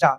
4.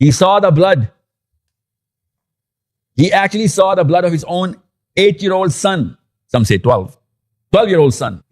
He saw the blood. He actually saw the blood of his own 8-year-old son. Some say 12-year-old son.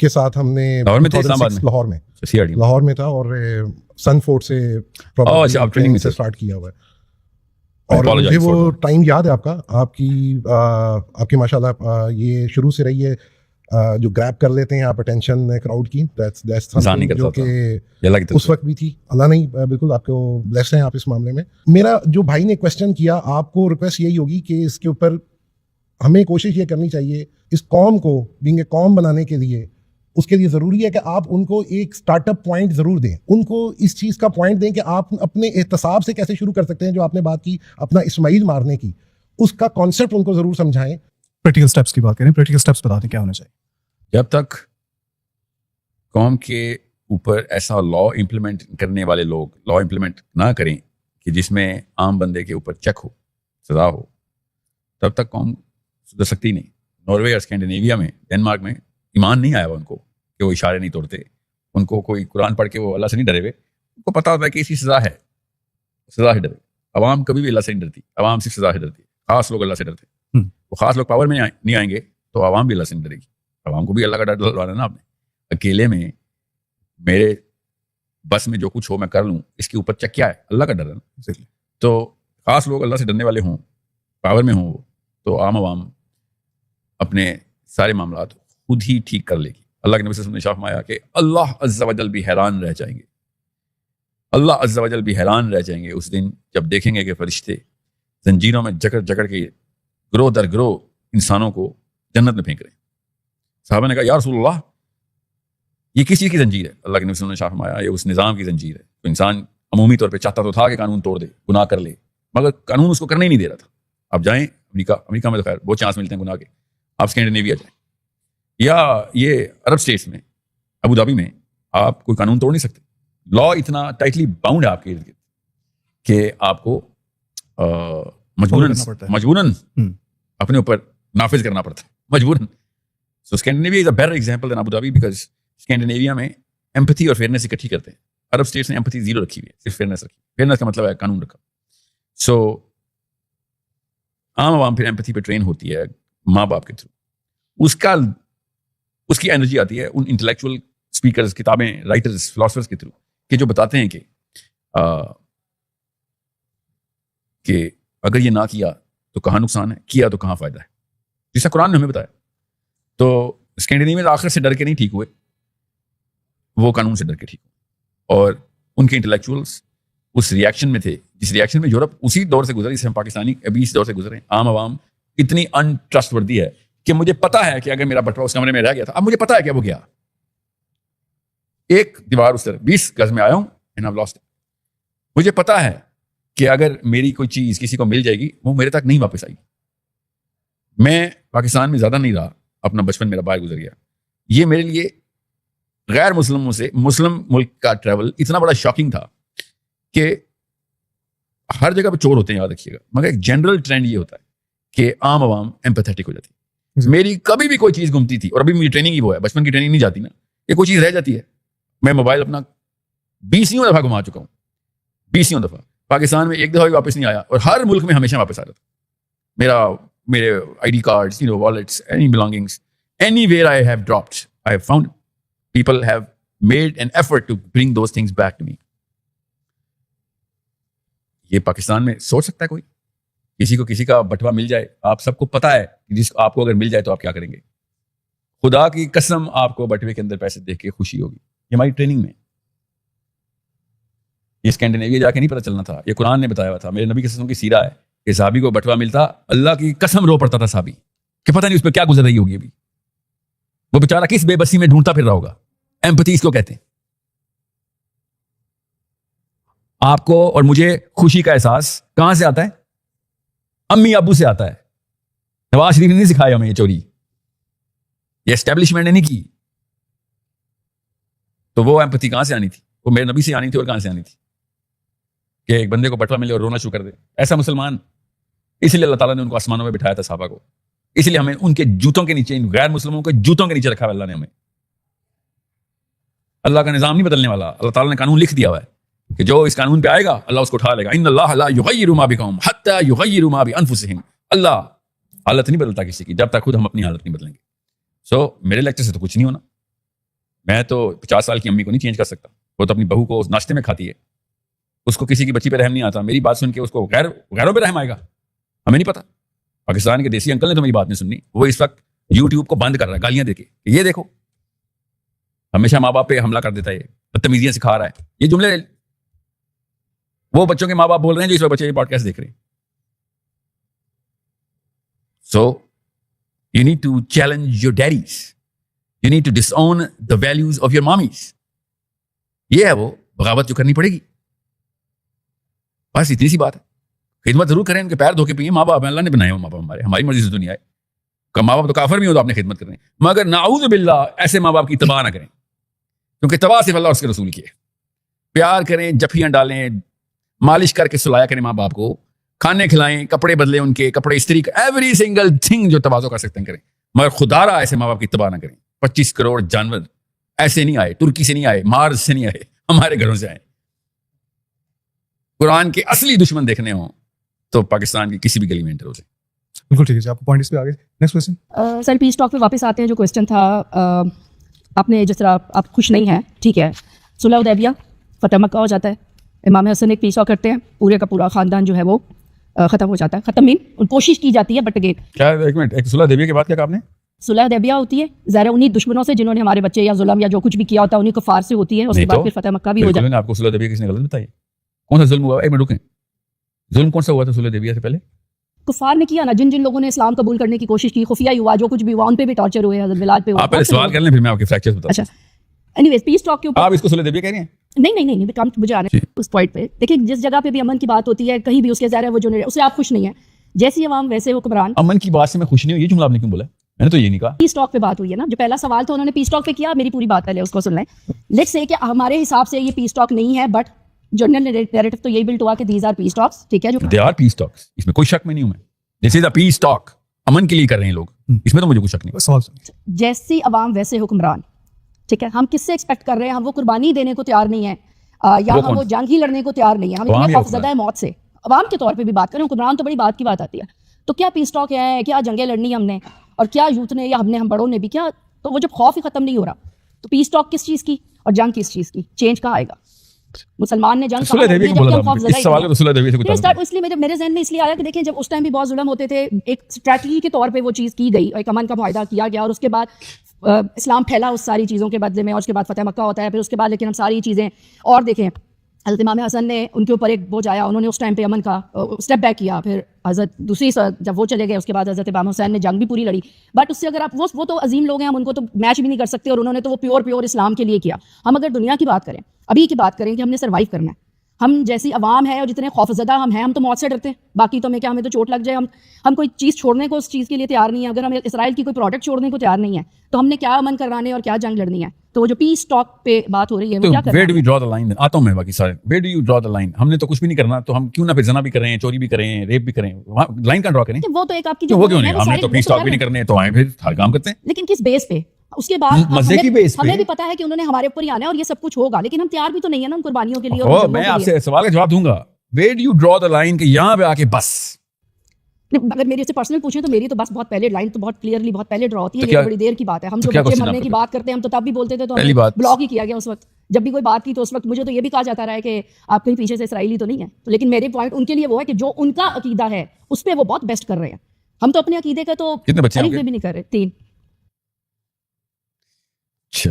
کے ساتھ ہم نے لاہور میں تھے، اسلام آباد میں؟ لاہور میں CRD لاہور میں تھا اور سن فورٹ سے اچھا، آپ ٹریننگ سے میں اسٹارٹ کیا ہوا ہے. اور مجھے وہ ٹائم یاد ہے آپ کی ماشاء اللہ یہ شروع سے رہی ہے جو گریب کر لیتے ہیں آپ اٹینشن کراؤڈ کی، جو کہ اس وقت بھی تھی. اللہ نہیں بالکل آپ کو بلیس ہیں آپ اس معاملے میں. میرا جو بھائی نے کویسچن کیا، آپ کو ریکویسٹ یہی ہوگی کہ اس کے اوپر ہمیں کوشش یہ کرنی چاہیے اس قوم کو بینگ اے قوم بنانے کے لیے. اس کے لیے ضروری ہے کہ آپ ان کو ایک اسٹارٹ اپ پوائنٹ ضرور دیں، ان کو اس چیز کا پوائنٹ دیں کہ آپ اپنے احتساب سے کیسے شروع کر سکتے ہیں. جو آپ نے بات کی اپنا اسماعیل مارنے کی، اس کا کانسیپٹ ان کو ضرور سمجھائیں. پریکٹیکل اسٹیپس کی بات کریں، پریکٹیکل اسٹیپس بتا دیں کیا ہونا چاہیے. جب تک قوم کے اوپر ایسا لا امپلیمنٹ کرنے والے لوگ لا امپلیمنٹ نہ کریں کہ جس میں عام بندے کے اوپر چیک ہو، سزا ہو، تب تک قوم سدھر سکتی نہیں. ناروے اور اسکینڈینیویا میں، ڈنمارک میں ایمان نہیں آیا ہوا ان کو کہ وہ اشارے نہیں توڑتے. ان کو کوئی قرآن پڑھ کے وہ اللہ سے نہیں ڈرے ہوئے. ان کو پتا ہوتا ہے کہ اسی سزا ہے، سزا سے ڈرے. عوام کبھی بھی اللہ سے نہیں ڈرتی، عوام صرف سزا سے ڈرتی. خاص لوگ اللہ سے ڈرتے. وہ خاص لوگ پاور میں نہیں آئیں گے تو عوام بھی اللہ سے نہیں ڈرے گی. عوام کو بھی اللہ کا ڈر ڈلوانا نا آپ نے. اکیلے میں میرے بس میں جو کچھ ہو میں کر لوں، اس کے اوپر چیک کیا ہے؟ اللہ کا ڈر ہے نا. تو خاص لوگ اللہ سے ڈرنے والے ہوں، پاور میں ہوں، تو عام عوام اپنے سارے معاملات خود ہی ٹھیک کر لے گی. اللہ کے نبی صلی اللہ علیہ وسلم نے فرمایا کہ اللہ عز و جل بھی حیران رہ جائیں گے. اللہ عز و جل بھی حیران رہ جائیں گے اس دن جب دیکھیں گے کہ فرشتے زنجیروں میں جکڑ جکڑ کے گروہ در گروہ انسانوں کو جنت میں پھینک رہے ہیں. صحابہ نے کہا یا رسول اللہ یہ کس چیز کی زنجیر ہے؟ اللہ کے نبی صلی اللہ علیہ وسلم نے فرمایا یہ اس نظام کی زنجیر ہے. تو انسان عمومی طور پہ چاہتا تو تھا کہ قانون توڑ دے، گناہ کر لے، مگر قانون اس کو کرنے ہی نہیں دے رہا تھا. آپ جائیں امریکہ میں تو خیر بہت چانس ملتے ہیں گناہ کے. آپ اسکینڈینیویا جائیں یا یہ عرب اسٹیٹس میں، ابو دھابی میں، آپ کوئی قانون توڑ نہیں سکتے. لا اتنا ٹائٹلی باؤنڈ ہے آپ کے ارد گرد کہ آپ کو مجبوراً اپنے اوپر نافذ کرنا پڑتا ہے، مجبوراً. So Scandinavia is a better example than Abu Dhabi because Scandinavia میں empathy اور fairness اکٹھی کرتے ہیں. عرب اسٹیٹس نے empathy زیرو رکھی ہوئی ہے، صرف fairness رکھی. fairness کا مطلب ہے قانون رکھا. سو عام عوام پھر empathy پہ ٹرین ہوتی ہے ماں باپ کے تھرو. اس کی انرجی آتی ہے ان انٹلیکچوئل اسپیکرز، کتابیں، رائٹرز، فلاسفرز کے تھرو کہ جو بتاتے ہیں کہ اگر یہ نہ کیا تو کہاں نقصان ہے، کیا تو کہاں فائدہ ہے، جیسا قرآن نے ہمیں بتایا. تو اسکینڈینیویا آخر سے ڈر کے نہیں ٹھیک ہوئے، وہ قانون سے ڈر کے ٹھیک ہوئے. اور ان کے انٹلیکچوئلس اس ریاکشن میں تھے جس ریاکشن میں یورپ اسی دور سے گزرے، جسے ہم پاکستانی ابھی اس دور سے گزرے ہیں. عام عوام اتنی ان ٹرسٹ وردی ہے کہ مجھے پتا ہے کہ اگر میرا بٹوا اس کمرے میں رہ گیا تھا، اب مجھے پتا ہے کہ وہ گیا. ایک دیوار اس طرح 20 گز میں آیا ہوں and I've lost it. مجھے پتا ہے کہ اگر میری کوئی چیز کسی کو مل جائے گی وہ میرے تک نہیں واپس آئے گی. میں پاکستان میں زیادہ نہیں رہا، اپنا بچپن میرا باہر گزر گیا. یہ میرے لیے غیر مسلموں سے مسلم ملک کا ٹریول اتنا بڑا شاکنگ تھا کہ ہر جگہ پہ چور ہوتے ہیں، یاد رکھیے گا، مگر ایک جنرل ٹرینڈ یہ ہوتا ہے کہ عام عوام ایمپیتھیٹک ہو جاتی ہے. میری کبھی بھی کوئی چیز گمتی تھی، اور ابھی میری ٹریننگ ہی وہ ہے، بچپن کی ٹریننگ نہیں جاتی نا، یہ کوئی چیز رہ جاتی ہے. میں موبائل اپنا 20 دفعہ گھما چکا ہوں، 20 دفعہ. پاکستان میں ایک دفعہ بھی واپس نہیں آیا، اور ہر ملک میں ہمیشہ واپس آ جاتا. میرے I D cards, wallets, any belongings, anywhere I have dropped, I have found people have made an effort to bring those things back to me. یہ پاکستان میں سوچ سکتا ہے کوئی؟ کسی کو کسی کا بٹوا مل جائے، آپ سب کو پتا ہے کہ جس آپ کو اگر مل جائے تو آپ کیا کریں گے. خدا کی قسم آپ کو بٹوے کے اندر پیسے دیکھ کے خوشی ہوگی. یہ ہماری ٹریننگ میں، یہ اسکینڈینیویا جا کے نہیں پتا چلنا تھا، یہ قرآن نے بتایا ہوا تھا. میرے نبی کی سیرہ ہے کہ صحابی کو بٹوا ملتا، اللہ کی قسم رو پڑتا تھا صحابی کہ پتہ نہیں اس پہ کیا گزر رہی ہوگی. ابھی وہ بیچارہ کس بے بسی میں ڈھونڈتا پھر رہا ہوگا. ایمپتھی اس کو کہتے ہیں. آپ کو اور مجھے خوشی کا احساس کہاں سے آتا ہے؟ امی ابو سے آتا ہے. نواز شریف نے نہیں سکھایا ہمیں یہ چوری، یہ اسٹیبلشمنٹ نے نہیں کی. تو وہ ایمپتھی کہاں سے آنی تھی؟ وہ میرے نبی سے آنی تھی. اور کہاں سے آنی تھی کہ ایک بندے کو بٹوا ملے اور رونا شروع کر دے؟ ایسا مسلمان، اس لیے اللہ تعالیٰ نے ان کو آسمانوں میں بٹھایا تھا صحابہ کو. اس لیے ہمیں ان کے جوتوں کے نیچے، ان غیر مسلموں کے جوتوں کے نیچے رکھا ہے اللہ نے ہمیں. اللہ کا نظام نہیں بدلنے والا. اللہ تعالیٰ نے قانون لکھ دیا ہوا ہے کہ جو اس قانون پہ آئے گا اللہ اس کو اٹھا لے گا. ان اللہ لا یغیر ما بقوم حتی یغیر ما بانفسہم. اللہ حالت نہیں بدلتا کسی کی جب تک خود ہم اپنی حالت نہیں بدلیں گے. سو میرے لیکچر سے تو کچھ نہیں ہونا. میں تو 50 سال کی امی کو نہیں چینج کر سکتا, وہ تو اپنی بہو کو ناشتے میں کھاتی ہے, اس کو کسی کی بچی پہ رحم نہیں آتا. میری بات سن کے اس کو غیروں پہ رحم آئے گا, ہمیں نہیں پتا. پاکستان کے دیسی انکل نے تو میری بات نہیں سننی, وہ اس وقت یوٹیوب کو بند کر رہا ہے گالیاں دے کے, یہ دیکھو ہمیشہ ماں باپ پہ حملہ کر دیتا ہے, بدتمیزیاں سکھا رہا ہے. یہ جملے وہ بچوں کے ماں باپ بول رہے ہیں جو اس وقت بچے یہ پوڈکاسٹ دیکھ رہے ہیں. So you need to challenge your daddies, you need to disown the values of your mommies. یہ ہے وہ بغاوت جو کرنی پڑے گی, بس اتنی سی بات ہے. خدمت ضرور کریں, ان کے پیر دھو کے پیئیں. ماں باپ اللہ نے بنائے ہو, ماں باپ ہمارے, ہماری مرضی سے دنیا ہے. ماں باپ تو کافر بھی ہو تو آپ نے خدمت کریں, مگر نعوذ باللہ ایسے ماں باپ کی تباہ نہ کریں, کیونکہ تباہ صرف اللہ اور اس کے رسول کی ہے. پیار کریں, جفیاں ڈالیں, مالش کر کے سلایا کریں ماں باپ کو, کھانے کھلائیں, کپڑے بدلیں, ان کے کپڑے استری, ایوری سنگل تھنگ جو تباہ کر سکتے ہیں کریں, مگر خدا را ایسے ماں باپ کی تباہ نہ کریں. 25 کروڑ جانور ایسے نہیں آئے, ترکی سے نہیں آئے, مارس سے نہیں آئے, ہمارے گھروں سے آئے. قرآن کے اصلی دشمن دیکھنے ہوں تو پاکستان کی کسی بھی گلی میں انٹر ہو جائے. بالکل ٹھیک ہے جی, آپ کو پوائنٹ اس پہ آگے. نیکسٹ کوسچن سر پیس ٹاک پہ واپس آتے ہیں. جو کوشچن تھا آپ نے, جس طرح آپ خوش نہیں ہیں, ٹھیک ہے, صلح حدیبیہ فتح مکہ ہو جاتا ہے, امام حسن ایک پیس ٹاک کرتے ہیں, پورے کا پورا خاندان جو ہے وہ ختم ہو جاتا ہے. ختم مین کوشش کی جاتی ہے, بٹ اگین کیا ایک منٹ, ایک صلح حدیبیہ کے بعد کیا کہا آپ نے؟ صلح حدیبیہ ہوتی ہے ظاہر انہیں دشمنوں سے جنہوں نے ہمارے بچے یا ظلم یا جو کچھ بھی کیا ہوتا ہے انہیں کفار سے ہوتی ہے, اس کے بعد پھر فتح مکہ بھی ہو جاتا ہے. آپ کو صلح حدیبیہ کس نے غلط بتائی؟ کون سا ظلم ہوا؟ ایک منٹ رکیں, ظلم کون سا ہوا تھا صلح حدیبیہ سے پہلے؟ کفار نے کیا نا, جن جن لوگوں نے اسلام قبول کرنے کی کوشش کی, خفیہ ہوا, جو کچھ بھی ہوا, ان پہ بھی ٹارچر ہوئے, حضرت بلال پہ ہوا. آپ پہلے سوال کر لیں پھر میں آپ کے فریکچرز بتاؤں. اچھا, اینی ویز پیس ٹاک کے اوپر آپ اس کو صلح حدیبیہ کہہ رہے ہیں؟ نہیں کم مجھے آنے اس پوائنٹ پہ. دیکھیں جس جگہ پہ بھی امن کی بات ہوتی ہے کہیں بھی, اس کے ظاہر ہے وہ جو اسے آپ خوش نہیں ہیں, جیسی عوام ویسے حکمران. امن کی بات سے میں خوش نہیں ہوں, یہ جملہ آپ نے کیوں بولا؟ میں نے تو یہ نہیں کہا. پیس ٹاک پہ بات ہوئی ہے نا, جو پہلا سوال تھا انہوں نے پیس ٹاک پہ کیا, میری پوری بات پہلے اس کو سن لیں. لیٹس سے کہ ہمارے حساب سے یہ پیس ٹاک نہیں ہے, بٹ جنرل نیریٹو تو یہی بلٹ ہوا کہ دیز آر پیس ٹاکس, ٹھیک ہے, جو دے آر پیس ٹاکس, اس میں کوئی شک میں نہیں ہوں میں. دس از اے پیس ٹاک, امن کے لیے کر رہے ہیں لوگ, اس میں تو مجھے کوئی شک نہیں. سوال جیسی عوام ویسے حکمران, ٹھیک ہے. ہم کس سے ایکسپیکٹ کر رہے ہیں؟ ہم وہ قربانی دینے کو تیار نہیں ہے, یا ہم وہ جنگ ہی لڑنے کو تیار نہیں ہے, ہم اتنے خوفزدہ ہیں موت سے. عوام کے طور پہ بھی بات کریں, حکمران تو بڑی بات کی بات آتی ہے. تو کیا پیس ٹاک ہے, کیا جنگیں لڑنی ہم نے, اور کیا یوتھ نے یا ہم بڑوں نے بھی کیا, تو وہ جب خوف ہی ختم نہیں ہو رہا, تو پیس ٹاک کس چیز کی اور جنگ کس چیز کی, چینج کہاں آئے گا؟ مسلمان نے جنگ اس لیے میرے ذہن میں اس لیے آیا کہ دیکھیں جب اس ٹائم بھی بہت ظلم ہوتے تھے, ایک اسٹریٹجی کے طور پہ وہ چیز کی گئی, ایک امن کا معاہدہ کیا گیا, اور اس کے بعد اسلام پھیلا اس ساری چیزوں کے بدلے میں, اور اس کے بعد فتح مکہ ہوتا ہے. پھر اس کے بعد لیکن ہم ساری چیزیں اور دیکھیں, حضرت امام حسن نے ان کے اوپر ایک بوجھ آیا, انہوں نے اس ٹائم پہ امن کا اسٹیپ بیک کیا. پھر حضرت دوسری جب وہ چلے گئے, اس کے بعد حضرت امام حسین نے جنگ بھی پوری لڑی. بٹ اس سے اگر آپ وہ تو عظیم لوگ ہیں, ہم ان کو تو میچ بھی نہیں کر سکتے, اور انہوں نے تو وہ پیور اسلام کے لیے کیا. ہم اگر دنیا کی بات کریں, ابھی کی بات کریں کہ ہم نے سروائیو کرنا ہے, ہم جیسی عوام ہے اور جتنے خوف زدہ ہم ہیں, ہم تو موت سے ڈرتے ہیں. باقی تو ہمیں کیا, ہمیں تو چوٹ لگ جائے, ہم کوئی چیز چھوڑنے کو اس چیز کے لیے تیار نہیں ہے. اگر ہم اسرائیل کی کوئی پروڈکٹ چھوڑنے کو تیار نہیں ہے, تو ہم نے کیا امن کروانے اور کیا جنگ لڑنی ہے. تو وہ جو پیس ٹاک پہ بات ہو رہی ہے وہ کیا کرنا ہے؟ Where do we draw the line? آتا ہوں میں باقی سارے. Where do you draw the line? ہم نے تو کچھ بھی نہیں کرنا, تو ہم کیوں نہ پھر زنا بھی کریں, چوری بھی کریں, ریپ بھی کریں, لائن کا ڈرا کریں. وہ تو ایک آپ کی وہ کیوں نہیں, ہم نے تو پیس ٹاک بھی نہیں کرنے, تو آئیں پھر ہر کام کرتے ہیں. لیکن کس بیس پہ؟ اس کے بعد مزے کی بیس پہ ہمیں بھی پتا ہے کہ انہوں نے ہمارے اوپر ہی آنا ہے اور یہ سب کچھ ہوگا, لیکن ہم تیار بھی تو نہیں ہے نا ان قربانیوں کے لیے. میں آپ سے سوال کا جواب دوں گا, where do you draw the line کہ یہاں پہ آ کے بس. اگر میری سے پرسنل پوچھیں تو میری تو بس بہت پہلے لائن تو بہت کلیئرلی بہت پہلے ڈرا ہوتی ہے. یہ بڑی دیر کی بات ہے. ہم جو بچے مرنے کی بات کرتے ہیں, ہم تو تب بھی بولتے تھے, تو بلاک ہی کیا گیا اس وقت جب بھی کوئی بات کی. تو اس وقت مجھے تو یہ بھی کہا جاتا رہا ہے کہ آپ کہیں پیچھے سے اسرائیلی تو نہیں ہے. لیکن میرے پوائنٹ ان کے لیے وہ ہے کہ جو ان کا عقیدہ ہے اس پہ وہ بہت بیسٹ کر رہے ہیں. ہم تو اپنے عقیدے کا تو کتنے بچے بھی نہیں کر رہے. 3. اچھا,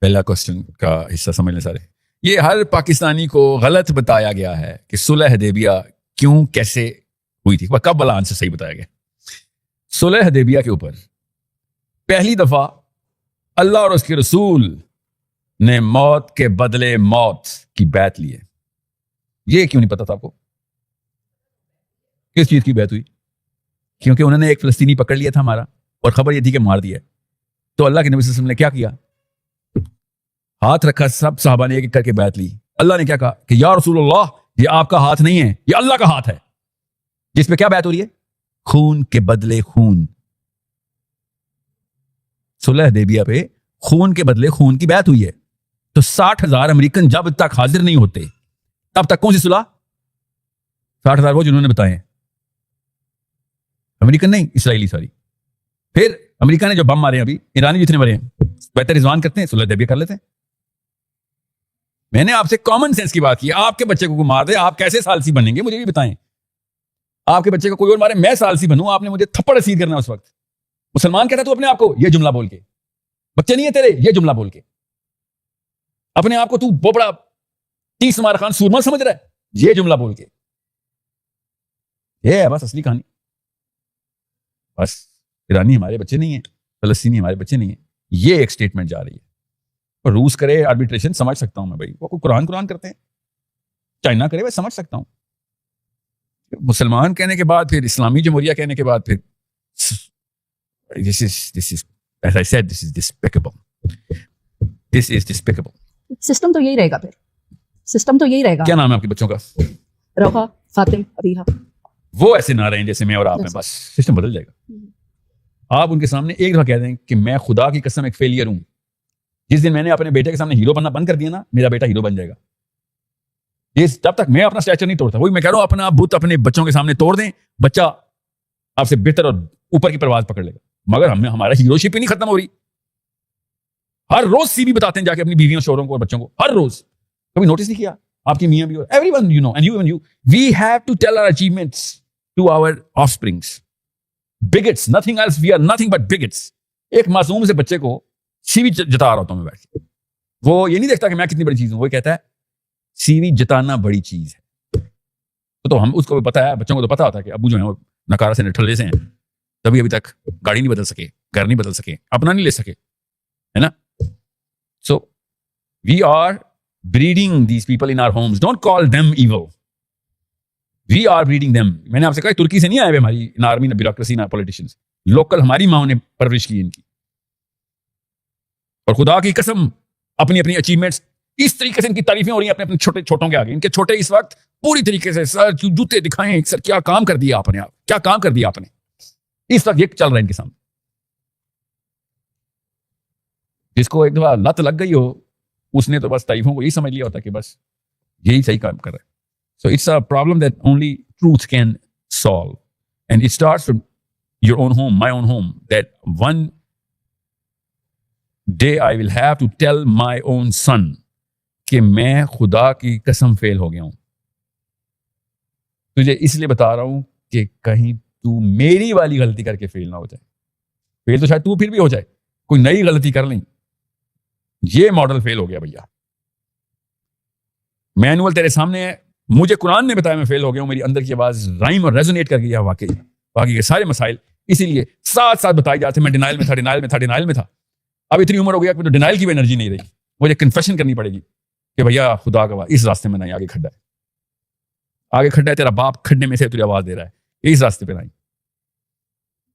پہلا کوسچن کا حصہ سمجھ لیں سارے. یہ ہر پاکستانی کو غلط بتایا گیا ہے کہ صلح حدیبیہ کیوں کیسے ہوئی تھی, کب والا آنسر صحیح بتایا گیا. صلح حدیبیہ کے اوپر پہلی دفعہ اللہ اور اس کے رسول نے موت کے بدلے موت کی بیعت لی ہے. یہ کیوں نہیں پتا تھا آپ کو کس چیز کی بیعت ہوئی؟ کیونکہ انہوں نے ایک فلسطینی پکڑ لیا تھا ہمارا, اور خبر یہ تھی کہ مار دیا. تو اللہ کے نبی صلی اللہ علیہ وسلم نے کیا کیا؟ ہاتھ رکھا, سب صحابہ نے ایک ایک کر کے بیعت لی. اللہ نے کیا کہا کہ یا رسول اللہ, یہ آپ کا ہاتھ نہیں ہے, یہ اللہ کا ہاتھ ہے, جس پہ کیا بیعت ہو رہی ہے؟ خون کے بدلے خون. صلح حدیبیہ پہ خون کے بدلے خون کی بیعت ہوئی ہے. تو 60,000 امریکن جب تک حاضر نہیں ہوتے تب تک کون سی صلح؟ 60,000 وہ جنہوں نے بتائے ہیں, امریکن نہیں, اسرائیلی ساری. پھر امریکہ نے جو بم مارے ہیں, ابھی ایرانی جتنے مرے ہیں, بہتر رضوان کرتے ہیں صلح حدیبیہ کر لیتے ہیں. میں نے آپ سے کامن سینس کی بات کی. آپ کے بچے کو مار دے, آپ کیسے ثالثی بنیں گے مجھے بھی بتائیں. آپ کے بچے کو کوئی اور مارے, میں ثالثی بنوں, آپ نے مجھے تھپڑ اسیر کرنا اس وقت. مسلمان کہتا تو اپنے آپ کو یہ جملہ بول کے, بچے نہیں ہے تیرے, یہ جملہ بول کے اپنے آپ کو تو بہت بڑا 30 مار خان سورما سمجھ رہا ہے, یہ جملہ بول کے. یہ ہے بس اصلی کہانی. بس ایرانی ہمارے بچے نہیں ہیں, فلسطینی ہمارے بچے نہیں ہیں, یہ ایک سٹیٹمنٹ جا رہی ہے. اور روس کرے آربیٹریشن, سمجھ سکتا ہوں میں بھائی, وہ قرآن کرتے ہیں. چائنا کرے, وہ سمجھ سکتا ہوں. مسلمان کہنے کے بعد پھر اسلامی جمہوریہ کہنے کے بعد پھر this is as I said, this is despicable. This is despicable. System تو یہی رہے گا. پھر سسٹم تو یہی رہے گا. کیا نام ہے آپ کے بچوں کا؟ روحا, فاطم, ابیحا. وہ ایسے نہ رہیں جیسے میں اور آپ ہیں, بس سسٹم بدل جائے گا. آپ ان کے سامنے ایک دفعہ کہہ دیں کہ میں خدا کی قسم ایک فیلئر ہوں. جس دن میں نے اپنے بیٹے کے سامنے ہیرو بننا بند کر دیا نا, میرا بیٹا ہیرو بن جائے گا. یہ تب تک میں اپنا اسٹیچر نہیں توڑتا. وہی میں کہہ رہا ہوں, اپنا بت اپنے بچوں کے سامنے توڑ دیں, بچہ آپ سے بہتر اور اوپر کی پرواز پکڑ لے گا. مگر ہمارا ہیرو شپ ہی نہیں ختم ہو رہی. ہر روز سی وی بتاتے ہیں جا کے اپنی بیویوں, شوہروں کو اور بچوں کو, ہر روز. کبھی نوٹس نہیں کیا آپ کی میاں بھی, اور everyone you know and you and you, we have to tell our achievements to our offsprings. Bigots, nothing else, we are nothing but bigots. ایک معصوم سے بچے کو سی وی جتا رہا ہوتا ہوں میں بیٹھ کے. وہ یہ نہیں دیکھتا کہ میں کتنی بڑی چیز ہوں, وہ کہتا ہے سی وی جتانا بڑی چیز ہے. تو ہم اس کو پتا ہے, بچوں کو تو پتا ہوتا ہے کہ ابو جو ہیں وہ نکارا سے نٹھلے سے ہیں, تبھی ابھی تک گاڑی نہیں بدل سکے, گھر نہیں بدل سکے, اپنا نہیں لے سکے, ہے نا. So we are breeding these people in our homes. Don't call them evil, we are breeding them. میں نے آپ سے کہا ترکی سے نہیں آئے ہوئے ہماری نہ آرمی, نہ بیوروکریسی, نہ پولیٹیشینز. لوکل ہماری ماں نے پرورش کی ان کی. اور خدا کی قسم اپنی اپنی اچیومنٹس اس طریقے سے ان کی تعریفیں ہو رہی ہیں اپنے اپنے چھوٹے چھوٹوں کے آگے. ان کے چھوٹے اس وقت پوری طریقے سے سر جوتے دکھائیں, سر کیا کام کر دیا آپ نے, آپ کیا کام کر دیا آپ نے. اس وقت یہ چل رہا ہے ان کے سامنے. جس کو ایک دفعہ لت لگ گئی ہو, اس نے تو بس تعریفوں کو یہی سمجھ لیا ہوتا کہ بس یہی صحیح کام کر رہا ہے. So it's a problem that only truth can solve, and it starts from your own home, my own home, that one day I will have to tell my own son کہ میں خدا کی قسم فیل ہو گیا ہوں. تجھے اس لیے بتا رہا ہوں کہ کہیں تو میری والی غلطی کر کے فیل نہ ہو جائے. فیل تو شاید تو پھر بھی ہو جائے, کوئی نئی غلطی کر لیں. یہ ماڈل فیل ہو گیا بھیا. مینول تیرے سامنے ہے, مجھے قرآن نے بتایا میں فیل ہو گیا ہوں. میری اندر کی آواز رائم اور ریزونیٹ کر گیا واقعی. باقی کے سارے مسائل اسی لیے ساتھ ساتھ بتائی جاتے. میں ڈینائل میں تھا. اب اتنی عمر ہو گیا کہ تو ڈینائل کی بھی انرجی نہیں رہی. مجھے کنفیشن کرنی پڑے گی کہ بھیا خدا گواہ اس راستے میں نہیں, آگے کھڈا ہے, آگے کھڈا ہے. تیرا باپ کھڈے میں سے تجھے آواز دے رہا ہے, اس راستے پہ نہیں.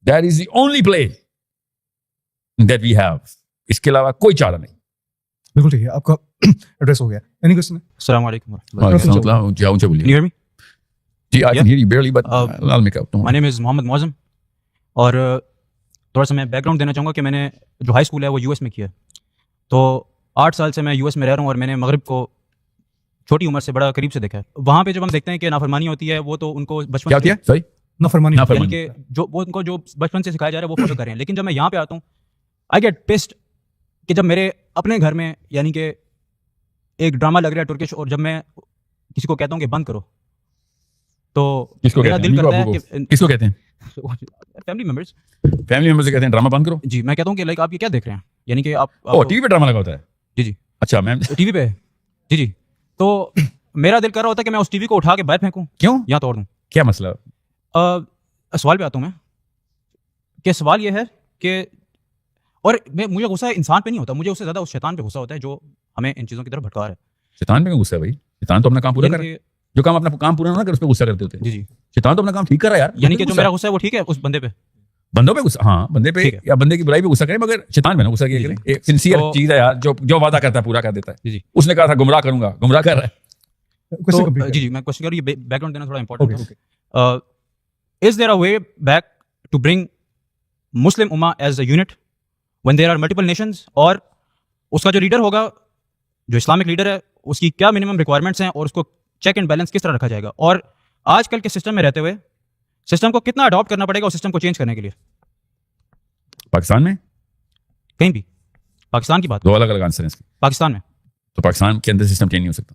That is the only play that we have. اس کے علاوہ کوئی چارہ نہیں. بالکل ٹھیک ہے, آپ کا ایڈریس ہو گیا. Any question? السلام علیکم ورحمۃ اللہ. جی I can hear you barely, but I'll make up. My name is محمد معظم, اور تھوڑا سا میں بیک گراؤنڈ دینا چاہوں گا کہ میں نے جو ہائی اسکول ہے وہ US میں کیا. تو 8 سال سے میں US میں رہ رہا ہوں, اور میں نے مغرب کو چھوٹی عمر سے بڑا قریب سے دیکھا ہے. وہاں پہ جب ہم دیکھتے ہیں کہ نافرمانی ہوتی ہے, وہ تو ان کو بچپن کیا ہوتی ہے, سوری, نافرمانی, یعنی کہ جو وہ ان کو جو بچپن سے سکھایا جا رہا ہے وہ فالو کر رہے ہیں. لیکن جب میں یہاں پہ آتا ہوں, آئی گیٹ پسڈ کہ جب میرے اپنے گھر میں یعنی کہ ایک ڈرامہ لگ رہا ہے ٹرکش, اور جب میں کسی کو کہتا ہوں کہ بند کرو, تو میرا دل کرتا ہے کہ کس کو کہتے ہیں, فیملی ممبرز سے کہتے ہیں ڈرامہ بند کرو. جی, میں کہتا ہوں کہ لائک آپ یہ کیا دیکھ رہے ہیں, یعنی کہ آپ ٹی وی پہ ڈرامہ لگا ہوتا ہے. جی جی, اچھا میم, ٹی وی پہ, جی جی. تو میرا دل کر رہا ہوتا ہے کہ میں اس ٹی وی کو اٹھا کے باہر پھینکوں. کیوں, یا توڑ دوں. کیا مسئلہ؟ سوال پہ آتا ہوں میں کہ سوال یہ ہے کہ, اور مجھے غصہ انسان پہ نہیں ہوتا, مجھے اس سے زیادہ اس شیطان پہ غصہ ہوتا ہے جو ہمیں ان چیزوں کی طرف بھٹکا رہا ہے. شیطان پہ غصہ ہے بھائی؟ شیطان تو اپنا کام پورا کر رہا ہے. جو کام اپنا کام پورا نہ کر اس پہ غصہ کرتے ہوتے ہیں. جی جی, شیطان تو اپنا کام ٹھیک کر رہا ہے یار. یعنی کہ جو میرا غصہ ہے وہ ٹھیک ہے اس بندے پہ, بندوں پہ غصہ, ہاں بندے پہ یا بندے کی برائی پہ غصہ کریں, مگر شیطان پہ نہ غصہ کیا کریں. ایک سنسیئر چیز ہے یار, جو وعدہ کرتا ہے پورا کر دیتا ہے. جی, اس نے کہا تھا گمراہ کروں گا, گمراہ کر رہا ہے. جی جی, میں کوشش کروں, یہ بیک گراؤنڈ دینا تھوڑا امپورٹنٹ ہے. Is there a way back to bring Muslim Ummah as a unit when there are multiple nations, اور اس کا جو لیڈر ہوگا, جو اسلامک لیڈر ہے, اس کی کیا منیمم ریکوائرمنٹس ہیں, اور اس کو چیک اینڈ بیلنس کس طرح رکھا جائے گا, اور آج کل کے سسٹم میں رہتے ہوئے سسٹم کو کتنا اڈاپٹ کرنا پڑے گا اس سسٹم کو چینج کرنے کے لیے پاکستان میں کہیں بھی. پاکستان کی بات، دو الگ الگ آنسر ہیں اس کے. پاکستان میں تو پاکستان کے اندر سسٹم چینج نہیں ہو سکتا.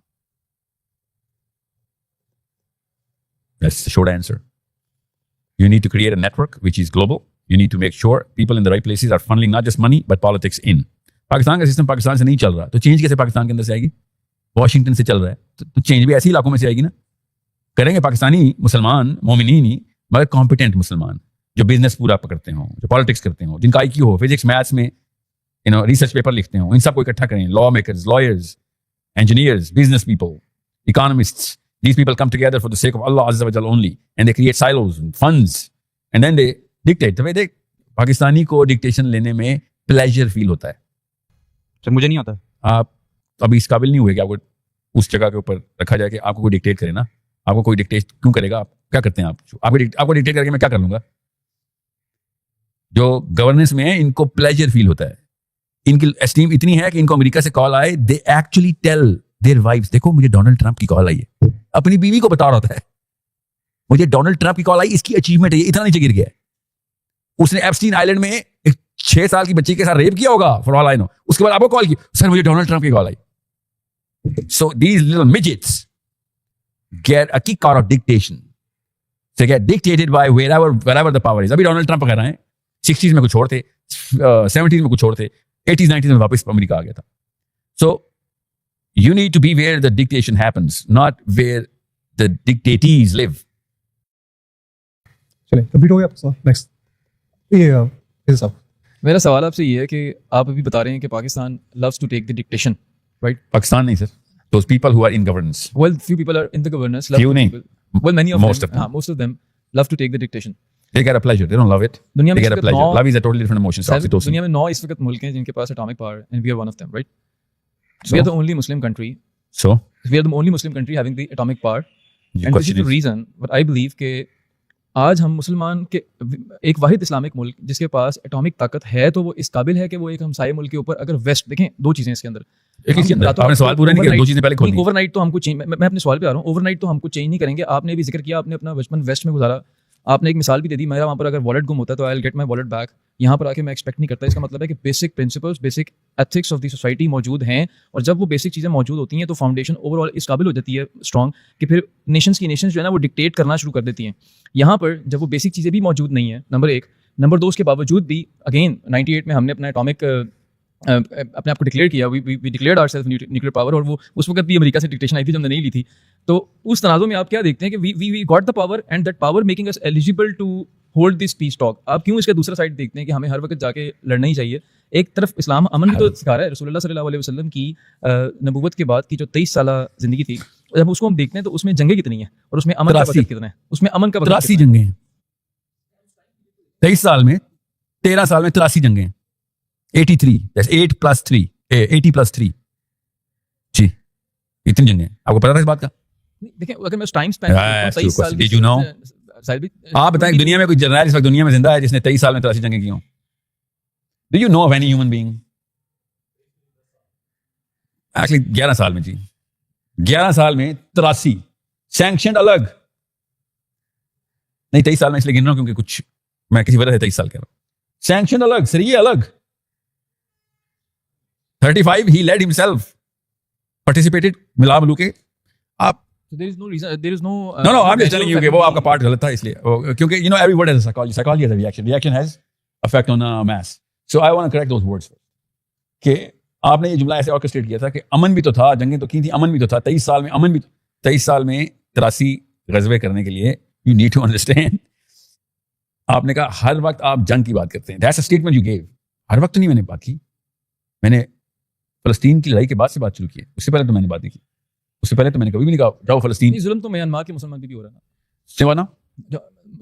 That's the short answer. You need to create a network which is global. You need to make sure people in the right places are funneling not just money but politics in. Pakistan کا system Pakistan سے نہیں چل رہا تو change کیسے پاکستان کے اندر سے آئے گی؟ واشنگٹن سے چل رہا ہے تو چینج بھی ایسی علاقوں میں سے آئے گی نا. کریں گے پاکستانی مسلمان مومنین ہی مگر کمپیٹنٹ مسلمان جو بزنس پورا پکڑتے ہوں, جو پالیٹکس کرتے ہوں, جن کا آئی کیو ہو, فزکس میتھس میں ریسرچ پیپر لکھتے ہوں, ان سب کو اکٹھا کریں. Lawmakers, lawyers, engineers, business people, economists. These people come together for the sake of Allah Azza wa Jalla only, and they create silos and funds, and then they dictate. تو دیکھ پاکستانی کو ڈکٹیشن لینے میں pleasure فیل ہوتا ہے. سر مجھے نہیں آتا. آپ ابھی اس قابل نہیں ہوئے کہ آپ کو اس جگہ کے اوپر رکھا جائے کہ آپ کو کوئی ڈکٹیٹ کرے نا. آپ کو کوئی ڈکٹیٹ کیوں کرے گا؟ آپ کیا کرتے ہیں؟ آپ کو ڈکٹیٹ کر کے میں کیا کر لوں گا؟ جو گورننس میں ہیں ان کو پلیجر فیل ہوتا ہے, ان کی اسٹیم اتنی ہے کہ ان کو امریکہ سے کال آئے, they actually tell their wives, دیکھو مجھے ڈونلڈ ٹرمپ کی کال آئی ہے. اپنی بیوی کو بتا رہا ہوتا ہے مجھے ڈونلڈ ٹرمپ کی کال آئی, اس کی اچیومنٹ ہے, اتنا نیچے گر گیا ہے. اس نے ایپسٹین آئلینڈ میں ایک 6 سال کی بچی کے ساتھ ریپ کیا ہوگا فار آل آئی نو. اس کے بعد آپ کو کال کی, سر مجھے ڈونلڈ ٹرمپ کی کال آئی. So these little midgets get a kick out of dictation. They get dictated by wherever the power is. ابھی ڈونلڈ ٹرمپ وغیرہ ہیں 60s میں کچھ اور تھے, 70s میں کچھ اور تھے, 80s 90s میں واپس امریکہ آ گیا تھا. So you need to be where the dictation happens, not where the dictatees live. چلیں کمپلیٹ ہو گیا آپ کا سوال. نیکسٹ یہ صاحب میرا سوال آپ سے یہ ہے کہ آپ ابھی بتا رہے ہیں کہ Pakistan loves to take the dictation, right? Pakistan نہیں سر, those people who are in governance. Well, few people are in the governance. Few نہیں. Well, many of Most them. of them. Most of them love to take the dictation. They get a pleasure. They don't love it. دنیا They میں get a pleasure. Love is a totally different emotion. Oxytocin. دنیا میں 9 اس وقت ملک ہیں جن کے پاس atomic power and we are one of them, right? So we are the only Muslim country. So We are the only Muslim country having the atomic power. your And this is question the is reason what I believe کہ آج ہم مسلمان کے ایک واحد Islamic ملک جس کے پاس atomic طاقت ہے تو وہ اس قابل ہے کہ وہ ایک ہمسائے ملک کے اوپر اگر ویسٹ دیکھیں 2 چیزیں اس کے اندر. ایک اس کے اندر آپ نے سوال پورا نہیں کیا, 2 چیزیں پہلے کھول دی. اوور نائٹ تو ہم کو چینج, میں اپنے سوال پہ آ رہا ہوں, اوور نائٹ تو ہم کو چینج نہیں کریں گے. آپ نے بھی ذکر کیا, آپ نے اپنا بچپن ویسٹ میں گزارا, آپ نے ایک مثال بھی دے دی, میرا وہاں پر اگر والیٹ گم ہوتا ہے تو I will get my wallet back. یہاں پر آ کے میں ایکسپیکٹ نہیں کرتا. اس کا مطلب ہے کہ basic principles, basic ethics of the society موجود ہیں, اور جب وہ بیسک چیزیں موجود ہوتی ہیں تو فاؤنڈیشن اوور آل اس قابل ہو جاتی ہے اسٹرانگ کہ پھر نیشنس جو ہے نا وہ ڈکٹیٹ کرنا شروع کر دیتی ہیں. یہاں پر جب وہ بیسک چیزیں بھی موجود نہیں ہیں, نمبر 1. نمبر 2 اس کے باوجود بھی اگین 98 میں ہم نے اپنا اٹامک اپنے آپ کو ڈکلیئر کیا, we declared our self nuclear power, اور وہ اس وقت بھی امریکہ سے ڈکٹیشن آئی تھی جو ہم نے نہیں لی تھی. تو اس تناظر میں آپ کیا دیکھتے ہیں کہ we got the power and that power making us eligible to hold this peace talk. آپ کیوں اس کا دوسرا سائڈ دیکھتے ہیں کہ ہمیں ہر وقت جا کے لڑنا ہی چاہیے؟ ایک طرف اسلام امن بھی تو سکھا رہا ہے. رسول اللہ صلی اللہ علیہ وسلم کی نبوت کے بعد کی جو 23 سالہ زندگی تھی, جب اس کو ہم دیکھتے ہیں تو اس میں جنگیں کتنی ہیں اور اس میں امن کا بجٹ کتنا ہے, اس میں امن کا 83 جنگیں ہیں 23 سال میں, 13 سال میں 83 جنگیں ہیں. 83 8 + 3 80 + 3 جی اتنی جنگیں ہیں. آپ کو پتا تھا اس بات کا؟ دیکھیں اگر میں ٹائم اسپین 23 سال Did you know? آپ بتائیں دنیا میں کوئی جنرل اس وقت دنیا میں زندہ ہے جس نے 23 سال میں 83 جنگیں کی ہوں؟ Do you know of any human being? Actually 11 سال میں, جی 11 سال میں 83 سینکشنڈ الگ نہیں. 23 سال میں اس لیے گن رہا ہوں کیونکہ کچھ میں کسی وجہ سے 23 سال کہہ رہا ہوں. سینکشن الگ, سریے الگ. 35 he led himself, participated ملا ملو کے. آپ there is no reason, there is no no I'm just telling you کہ وہ آپ کا پارٹ غلط تھا اس لیے, کیونکہ you know every word has a psychology has a reaction has effect on mass. So I want to correct those words کہ آپ نے یہ جملہ ایسے orchestrate کیا تھا کہ امن بھی تو تھا, جنگیں تو کی تھی, امن بھی تو تھا. 23 سال میں امن بھی, 23 سال میں 83 غزوے کرنے کے لیے you need to understand. آپ نے کہا ہر وقت آپ جنگ کی بات کرتے ہیں. That's a statement you gave. ہر وقت تو نہیں میں نے بات کی, میں نے فلسطین کی لڑائی کے بعد سے بات شروع کی ہے, اس سے پہلے تو میں نے بات نہیں کی. اس سے پہلے تو میں نے کبھی بھی نہیں کہا جاؤ فلسطین. ظلم تو میانمار کے مسلمان بھی ہو رہا ہے نا, سیوانا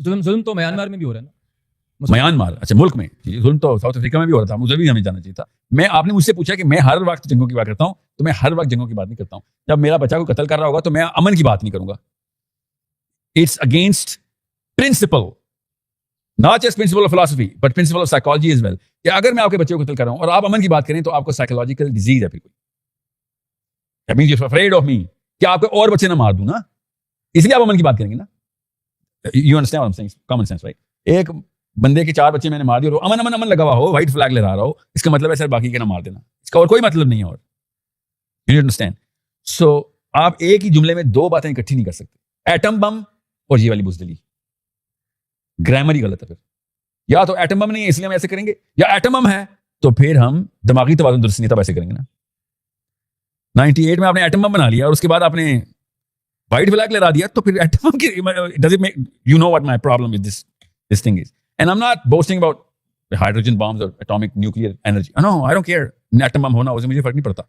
ظلم تو میانمار میں بھی ہو رہا ہے نا, میانمار اچھا ملک میں. ظلم تو ساؤتھ افریقہ میں بھی ہو رہا تھا, مجھے بھی ہمیں جانا چاہیے تھا. میں آپ نے مجھ سے پوچھا کہ میں ہر وقت جنگوں کی بات کرتا ہوں, تو میں ہر وقت جنگوں کی بات نہیں کرتا ہوں. جب میرا بچہ کو قتل کر رہا ہوگا تو میں امن کی بات نہیں کروں گا. It's against principle, not just principle of philosophy but principle of psychology as well, کہ اگر میں آپ کے بچے کو قتل کر رہا ہوں اور آپ امن کی بات کریں تو آپ کو سائیکولوجیکل ڈیزیز ہے. پھر کوئی that means you're afraid of me کہ آپ کے اور بچے نہ مار دوں نا, اس لیے آپ امن کی بات کریں گے نا. You understand what I'm saying? Common sense, right? ایک بندے کے 4 بچے میں نے مار دیے اور امن امن امن لگا ہوا ہو, وائٹ فلیگ لہرا رہا ہو, اس کا مطلب ہے سر باقی کے نہ مار دینا, اس کا اور کوئی مطلب نہیں ہے. اور یو انڈرسٹینڈ. سو آپ ایک ہی جملے میں 2 باتیں اکٹھی نہیں کر سکتے, ایٹم بم اور یہ والی بزدلی. گرامر ہی غلط ہے. پھر یا تو ایٹم بم نہیں ہے اس لیے ہم ایسے کریں گے, یا ایٹم بم ہے تو پھر ہم دماغی توازن درست نہیں تھا ایسے کریں گے نا. 98 میں آپ نے ایٹم بم بنا لیا اور اس کے بعد آپ نے وائٹ فلیگ لہرا دیا, تو پھر ایٹم بم کی does it make you know what my problem with this thing is. And I am not boasting about hydrogen bombs اور atomic nuclear energy. No I don't care atom bomb ہونا, اسے مجھے فرق نہیں پڑتا.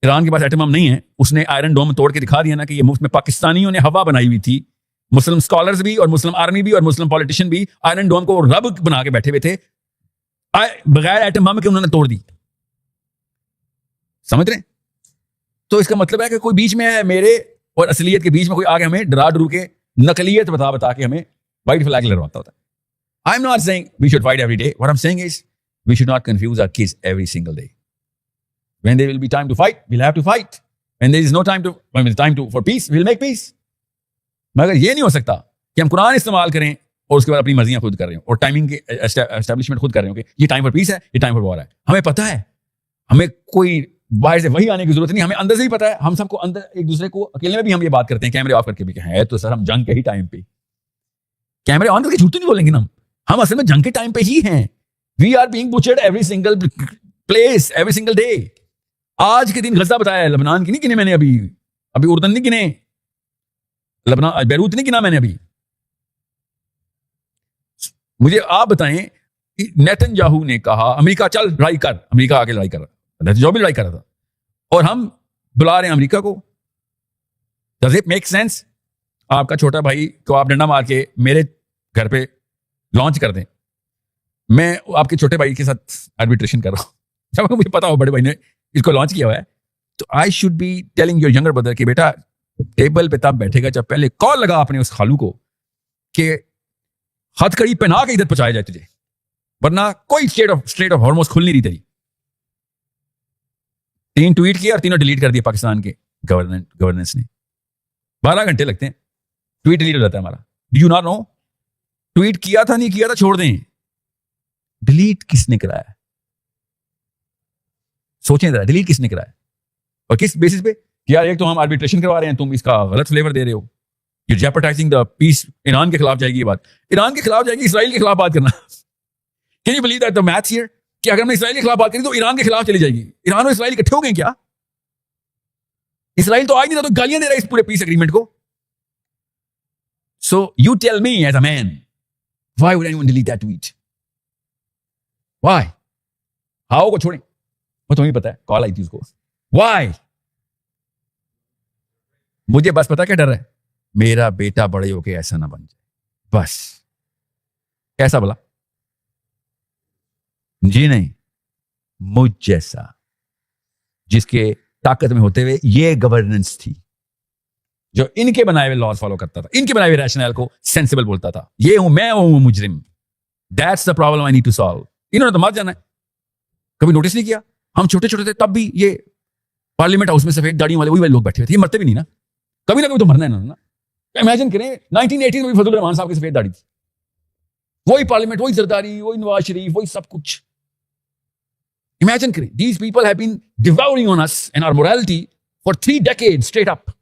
ایران کے پاس atom bomb نہیں ہے, اس نے آئرن ڈوم توڑ کے دکھا دیا نا کہ یہ مفت میں پاکستانیوں نے ہوا بنائی ہوئی تھی. مسلم اسکالرز بھی اور مسلم آرمی بھی اور مسلم پولیٹیشین بھی آئرن ڈوم کو رب بنا کے بیٹھے ہوئے تھے, بغیر ایٹم بم کے انہوں نے توڑ دی. سمجھ رہے ہیں؟ تو اس کا مطلب ہے کہ کوئی بیچ میں ہے میرے اور اصلیت کے بیچ میں کوئی آگے ہمیں ڈرا ڈرو کے نقلیت بتا کے ہمیں وائٹ فلیگ لہرواتا ہوتا ہے. I'm not saying we should fight every day. What I'm saying is we should not confuse our kids every single day. When there will be time to fight, we'll have to fight. When there is no time for peace, we'll make peace. مگر یہ نہیں ہو سکتا کہ ہم قرآن استعمال کریں اور اس کے بعد اپنی مرضیاں خود کر رہے ہوں اور ٹائمنگ کے اسٹیبلشمنٹ خود کر رہے ہوں کہ یہ ٹائم فار پیس ہے, یہ ٹائم فار وار ہے. ہمیں پتہ ہے, ہمیں کوئی باہر سے وہی آنے کی ضرورت نہیں, ہمیں اندر سے ہی پتہ ہے. ہم سب کو اندر ایک دوسرے کو اکیلے میں بھی ہم یہ بات کرتے ہیں کیمرے آف کر کے بھی کہ ہے تو سر ہم جنگ کے ہی ٹائم پہ, کیمرے آن کر کے جھوٹ نہیں بولیں گے نا, ہم اصل میں جنگ کے ٹائم پہ ہی ہیں. We are being butchered every single place every single day. آج کے دن غزہ بتایا ہے, لبنان کی نہیں گنے میں نے, ابھی اردن نہیں گنے, لبنان بیروت نہیں گنا میں نے ابھی. مجھے آپ بتائیں, نیتن یاہو نے کہا امریکہ چل لڑائی کر, امریکہ آ کے لڑائی کر رہا, جو بھی لڑائی کر رہا تھا, اور ہم بلا رہے ہیں امریکہ کو. Does it make sense? آپ کا چھوٹا بھائی کو آپ ڈنڈا مار کے میرے گھر پہ لانچ کر دیں, میں آپ کے چھوٹے بھائی کے ساتھ آربیٹریشن کر رہا ہوں, جب مجھے پتا ہو بڑے بھائی نے اس کو لانچ کیا ہوا ہے, تو I should be telling your younger brother کہ بیٹا ٹیبل پہ تب بیٹھے گا جب پہلے کال لگا آپ نے اس خالو کو کہ ہتھ کڑی پہنا کے ادھر پہنچایا جائے تجھے, ورنہ کوئی اسٹریٹ آف ہارموز کھل نہیں رہی تیری. 3 ٹویٹ کیا اور تینوں ڈیلیٹ کر دیا پاکستان کے گورننس نے. 12 گھنٹے لگتے ہیں, ٹویٹ ڈیلیٹ ہو جاتا ہے ہمارا. Do you not know? Tweet کیا تھا نہیں کیا تھا چھوڑ دیں, ڈیلیٹ کس نے کرایا؟ سوچیں ذرا, ڈیلیٹ کس نے کرایا اور کس بیسس پہ؟ یار ایک تو ہم آربیٹریشن کروا رہے ہیں, تم اس کا غلط فلیور دے رہے ہو, یو جیپرٹائزنگ دا پیس. ایران کے خلاف جائے گی یہ بات, ایران کے خلاف جائے گی, اسرائیل کے خلاف بات کرنا. Can you believe that the maths here کہ اگر ہم نے اسرائیل کے خلاف بات کری تو ایران کے خلاف چلی جائے گی. ایران اور اسرائیل اکٹھے ہو گئے کیا؟ اسرائیل تو آج نہیں تھا تو گالیاں دے رہا ہے اس پورے پیس اگریمنٹ کو. So you tell me as a man, why would anyone delete that tweet? Why? How کو چھوڑیں, وہ تمہیں پتا ہے, کال آئی تھی اس کو. Why? مجھے بس پتا کیا ڈر ہے, میرا بیٹا بڑے ہو کے ایسا نہ بن جائے. بس کیسا بلا؟ جی نہیں, مجھ جیسا جس کے طاقت میں ہوتے ہوئے یہ گورننس تھی, جو ان کے بنائے ہوئے لاز فالو کرتا تھا, ان کے بنائے ہوئے ریشنل کو سینسیبل بولتا تھا. یہ ہوں میں, ہوں مجرم. That's the problem I need to solve. انہوں نے تو مار جانا ہے, کبھی نوٹس نہیں کیا؟ ہم چھوٹے چھوٹے تھے تب بھی یہ پارلیمنٹ ہاؤس میں سفید گاڑیوں والے وہی لوگ بیٹھے ہوئے تھے, یہ مرتے بھی نہیں نا, کبھی نہ کبھی تو مرنا ہے نا. امیجن کریں 1980 میں بھی فضل الرحمان صاحب کی سفید داڑھی تھی, وہی پارلیمنٹ, وہی زرداری, وہی نواز شریف, وہی سب کچھ. امیجن کریں, these people have been devouring on us and our morality for 3 decades straight up.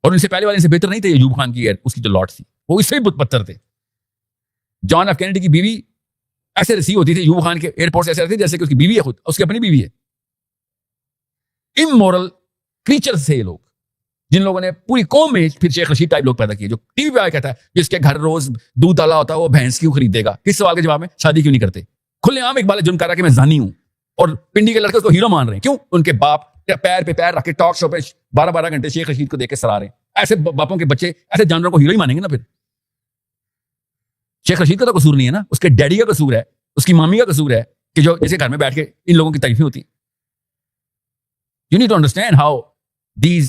اور ان سے پہلے والے سے بہتر نہیں تھے ایوب خان کی, اس کی جو لاٹ تھی وہ اس سے بھی بدتر تھے. جان ایف کینیڈی کی بیوی ایسے ریسیو ہوتی تھی ایوب خان کے ایئرپورٹ سے, ایسے رہتی جیسے کہ اس کی بیوی ہے خود, اس کی اپنی بیوی ہے. امورل کریچرز تھے یہ لوگ, جن لوگوں نے پوری قوم میں پھر شیخ رشید ٹائپ لوگ پیدا کیے, جو ٹی وی پہ آیا کہتا ہے جس کے گھر روز دودھ ڈالا ہوتا ہے وہ بھینس کیوں خریدے گا. کس سوال کے جواب میں شادی کیوں نہیں کرتے؟ کھلے عام ایک بال جرم کر رہا کہ میں زانی ہوں, اور پنڈی کے لڑکے اس کو ہیرو مان رہے ہیں. کیوں؟ ان کے باپ پیر پہ پیر رکھ کے ٹاک شو پہ 12 گھنٹے شیخ رشید کو دیکھ کے سرا رہے ہیں. ایسے باپوں کے بچے ایسے جانوروں کو ہیرو ہی مانیں گے نا. پھر شیخ رشید کا تو قصور نہیں ہے نا, اس کے ڈیڈی کا قصور ہے, اس کی مامی کا قصور ہے کہ جو جیسے گھر میں بیٹھ کے ان لوگوں کی تعریفیں ہوتی ہیں. You need to understand how these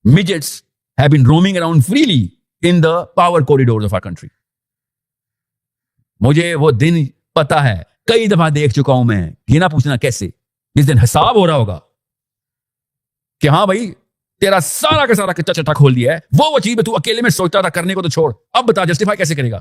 midgets have been roaming around freely in the power corridors of our country. مجھے وہ دن پتا ہے, کئی دفعہ دیکھ چکا ہوں میں. یہ نہ پوچھنا کیسے, جس دن حساب ہو رہا ہوگا کہ ہاں بھائی تیرا سارا کا سارا کچا چٹا کھول دیا ہے, وہ چیز میں تو اکیلے میں سوچتا تھا کرنے کو تو چھوڑ, اب بتا جسٹیفائی کیسے کرے گا؟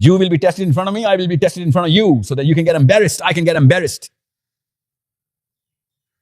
You will be tested in front of me, I will be tested in front of you, so that you can get embarrassed, I can get embarrassed.